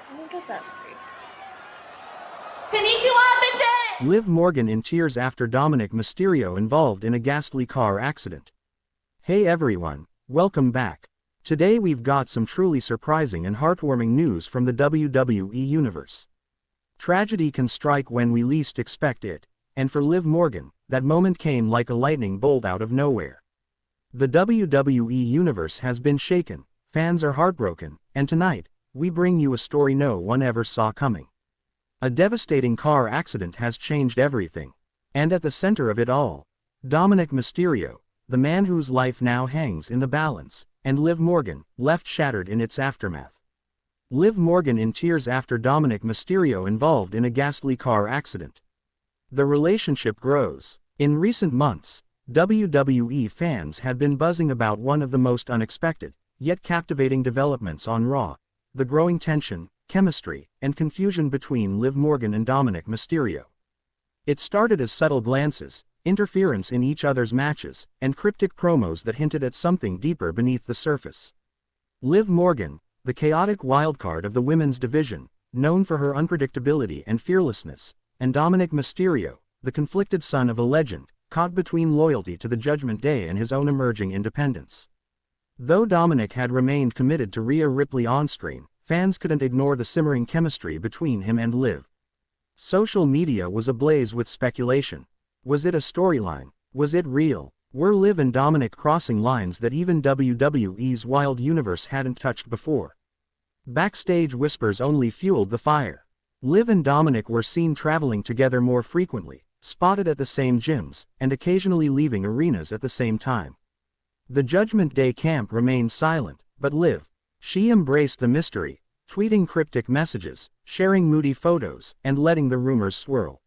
Let me get that for you. Konnichiwa, bitches! Liv Morgan in tears after Dominik Mysterio involved in a ghastly car accident. Hey everyone, welcome back. Today we've got some truly surprising and heartwarming news from the WWE Universe. Tragedy can strike when we least expect it, and for Liv Morgan, that moment came like a lightning bolt out of nowhere. The WWE Universe has been shaken, fans are heartbroken, and tonight, we bring you a story no one ever saw coming. A devastating car accident has changed everything. And at the center of it all, Dominik Mysterio, the man whose life now hangs in the balance, and Liv Morgan, left shattered in its aftermath. Liv Morgan in tears after Dominik Mysterio involved in a ghastly car accident. The relationship grows. In recent months, WWE fans had been buzzing about one of the most unexpected, yet captivating developments on Raw: the growing tension, chemistry, and confusion between Liv Morgan and Dominik Mysterio. It started as subtle glances, interference in each other's matches, and cryptic promos that hinted at something deeper beneath the surface. Liv Morgan, the chaotic wildcard of the women's division, known for her unpredictability and fearlessness, and Dominik Mysterio, the conflicted son of a legend, caught between loyalty to the Judgment Day and his own emerging independence. Though Dominik had remained committed to Rhea Ripley on-screen, fans couldn't ignore the simmering chemistry between him and Liv. Social media was ablaze with speculation. Was it a storyline? Was it real? Were Liv and Dominik crossing lines that even WWE's Wild Universe hadn't touched before? Backstage whispers only fueled the fire. Liv and Dominik were seen traveling together more frequently, spotted at the same gyms, and occasionally leaving arenas at the same time. The Judgment Day camp remained silent, but Liv, she embraced the mystery, tweeting cryptic messages, sharing moody photos, and letting the rumors swirl.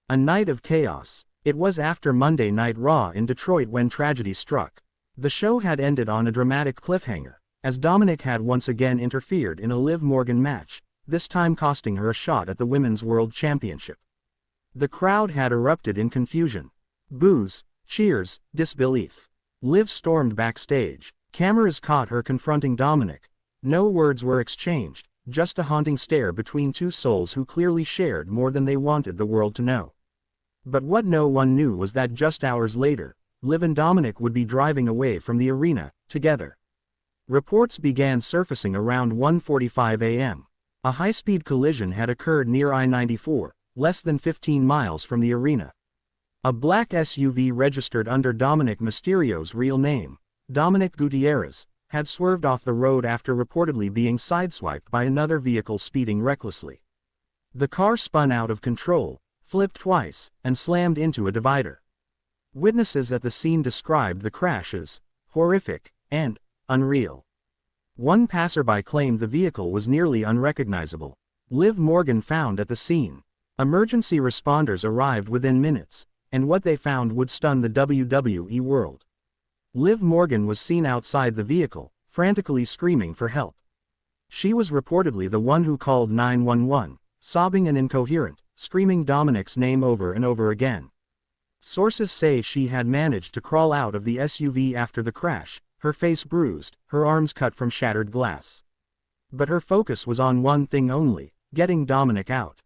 A night of chaos. It was after Monday Night Raw in Detroit when tragedy struck. The show had ended on a dramatic cliffhanger, as Dominik had once again interfered in a Liv Morgan match, this time costing her a shot at the Women's World Championship. The crowd had erupted in confusion. Boos, cheers, disbelief. Liv stormed backstage. Cameras caught her confronting Dominik. No words were exchanged, just a haunting stare between two souls who clearly shared more than they wanted the world to know. But what no one knew was that just hours later, Liv and Dominik would be driving away from the arena, together. Reports began surfacing around 1:45 a.m. A high-speed collision had occurred near I-94, less than 15 miles from the arena. A black SUV registered under Dominik Mysterio's real name, Dominic Gutierrez, had swerved off the road after reportedly being sideswiped by another vehicle speeding recklessly. The car spun out of control, flipped twice, and slammed into a divider. Witnesses at the scene described the crash as horrific and unreal. One passerby claimed the vehicle was nearly unrecognizable. Liv Morgan found at the scene. Emergency responders arrived within minutes, and what they found would stun the WWE world. Liv Morgan was seen outside the vehicle, frantically screaming for help. She was reportedly the one who called 911, sobbing and incoherent, screaming Dominik's name over and over again. Sources say she had managed to crawl out of the SUV after the crash, her face bruised, her arms cut from shattered glass. But her focus was on one thing only: getting Dominik out.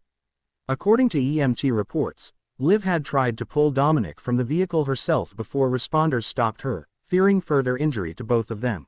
According to EMT reports, Liv had tried to pull Dominik from the vehicle herself before responders stopped her, fearing further injury to both of them.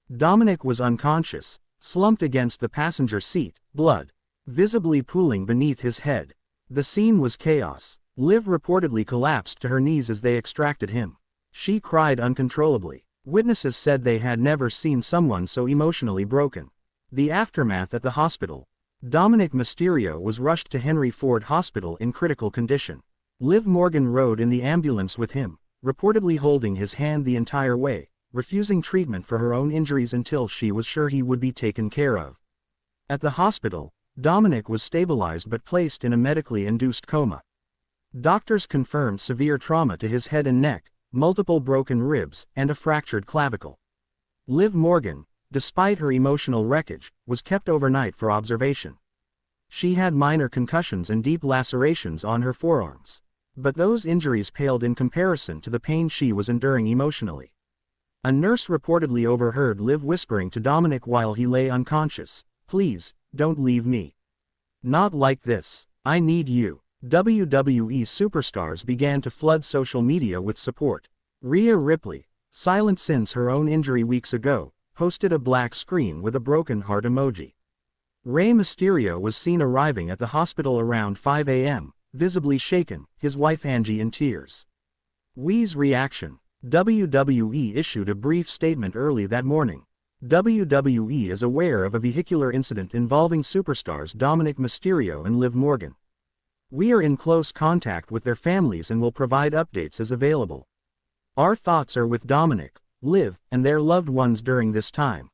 Dominik was unconscious, slumped against the passenger seat, blood visibly pooling beneath his head. The scene was chaos. Liv reportedly collapsed to her knees as they extracted him. She cried uncontrollably. Witnesses said they had never seen someone so emotionally broken. The aftermath at the hospital. Dominik Mysterio was rushed to Henry Ford Hospital in critical condition. Liv Morgan rode in the ambulance with him, reportedly holding his hand the entire way, refusing treatment for her own injuries until she was sure he would be taken care of. At the hospital, Dominik was stabilized but placed in a medically induced coma. Doctors confirmed severe trauma to his head and neck, multiple broken ribs, and a fractured clavicle. Liv Morgan, despite her emotional wreckage, was kept overnight for observation. She had minor concussions and deep lacerations on her forearms. But those injuries paled in comparison to the pain she was enduring emotionally. A nurse reportedly overheard Liv whispering to Dominik while he lay unconscious, "Please, don't leave me. Not like this. I need you." WWE superstars began to flood social media with support. Rhea Ripley, silent since her own injury weeks ago, posted a black screen with a broken heart emoji. Rey Mysterio was seen arriving at the hospital around 5 a.m., visibly shaken, his wife Angie in tears. Wee's reaction. WWE issued a brief statement early that morning. WWE is aware of a vehicular incident involving superstars Dominik Mysterio and Liv Morgan. We are in close contact with their families and will provide updates as available. Our thoughts are with Dominik, Liv, and their loved ones during this time.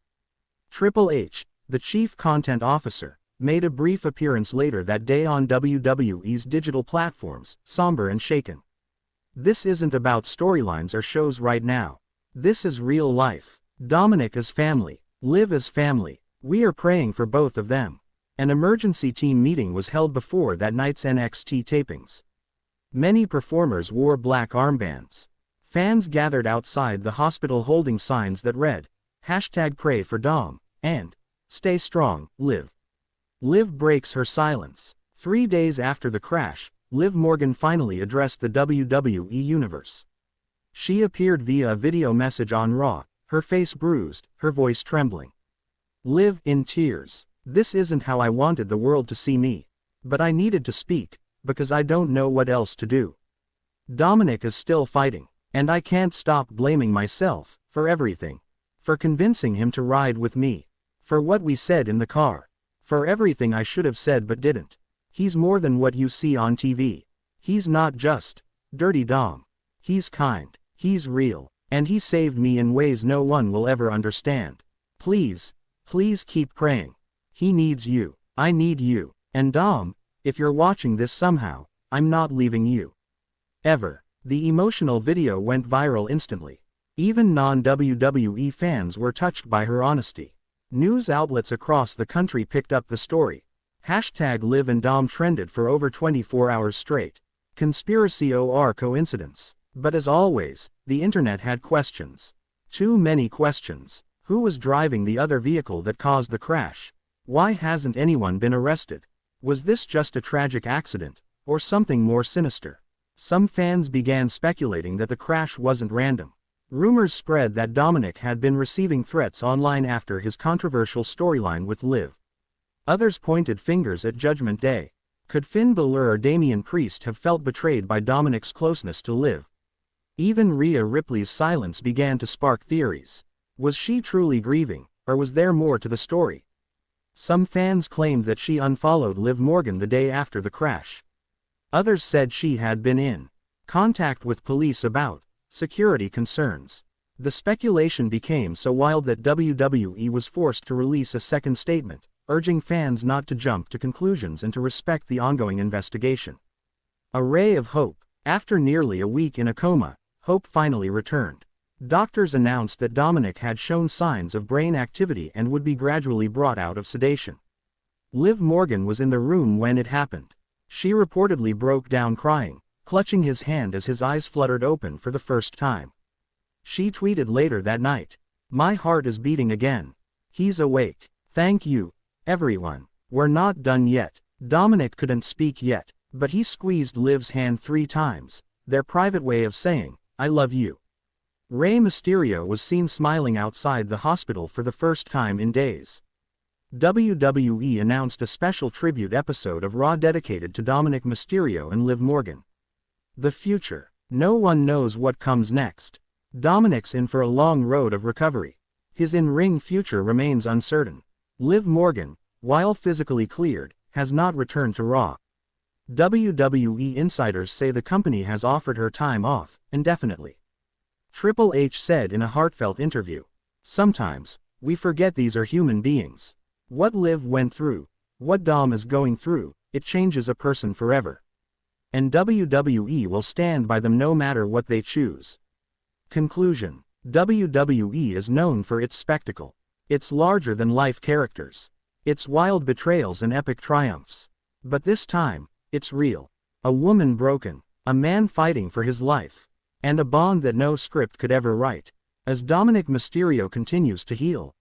Triple H, the chief content officer, made a brief appearance later that day on WWE's digital platforms, somber and shaken. "This isn't about storylines or shows right now. This is real life. Dominik is family. Liv is family. We are praying for both of them." An emergency team meeting was held before that night's NXT tapings. Many performers wore black armbands. Fans gathered outside the hospital holding signs that read, "#Pray for Dom," and "Stay strong, Liv." Liv breaks her silence. 3 days after the crash, Liv Morgan finally addressed the WWE Universe. She appeared via a video message on Raw, her face bruised, her voice trembling. Liv, in tears, "This isn't how I wanted the world to see me. But I needed to speak, because I don't know what else to do. Dominik is still fighting, and I can't stop blaming myself, for everything. For convincing him to ride with me. For what we said in the car. For everything I should have said but didn't. He's more than what you see on TV. He's not just Dirty Dom. He's kind, he's real, and he saved me in ways no one will ever understand. Please, please keep praying. He needs you. I need you. And Dom, if you're watching this somehow, I'm not leaving you. Ever." The emotional video went viral instantly. Even non-WWE fans were touched by her honesty. News outlets across the country picked up the story. #Liv and Dom trended for over 24 hours straight. Conspiracy or coincidence? But as always, the internet had questions. Too many questions. Who was driving the other vehicle that caused the crash? Why hasn't anyone been arrested? Was this just a tragic accident, or something more sinister? Some fans began speculating that the crash wasn't random. Rumors spread that Dominik had been receiving threats online after his controversial storyline with Liv. Others pointed fingers at Judgment Day. Could Finn Balor or Damian Priest have felt betrayed by Dominik's closeness to Liv? Even Rhea Ripley's silence began to spark theories. Was she truly grieving, or was there more to the story? Some fans claimed that she unfollowed Liv Morgan the day after the crash. Others said she had been in contact with police about security concerns. The speculation became so wild that WWE was forced to release a second statement, urging fans not to jump to conclusions and to respect the ongoing investigation. A ray of hope. After nearly a week in a coma, hope finally returned. Doctors announced that Dominik had shown signs of brain activity and would be gradually brought out of sedation. Liv Morgan was in the room when it happened. She reportedly broke down crying, clutching his hand as his eyes fluttered open for the first time. She tweeted later that night, "My heart is beating again. He's awake. Thank you, everyone. We're not done yet." Dominik couldn't speak yet, but he squeezed Liv's hand 3 times, their private way of saying, "I love you." Rey Mysterio was seen smiling outside the hospital for the first time in days. WWE announced a special tribute episode of Raw dedicated to Dominik Mysterio and Liv Morgan. The future. No one knows what comes next. Dominik's in for a long road of recovery. His in-ring future remains uncertain. Liv Morgan, while physically cleared, has not returned to Raw. WWE insiders say the company has offered her time off, indefinitely. Triple H said in a heartfelt interview, "Sometimes, we forget these are human beings. What Liv went through, what Dom is going through, it changes a person forever. And WWE will stand by them no matter what they choose." Conclusion. WWE is known for its spectacle. Its larger-than-life characters. Its wild betrayals and epic triumphs. But this time, it's real. A woman broken, a man fighting for his life, and a bond that no script could ever write. As Dominik Mysterio continues to heal,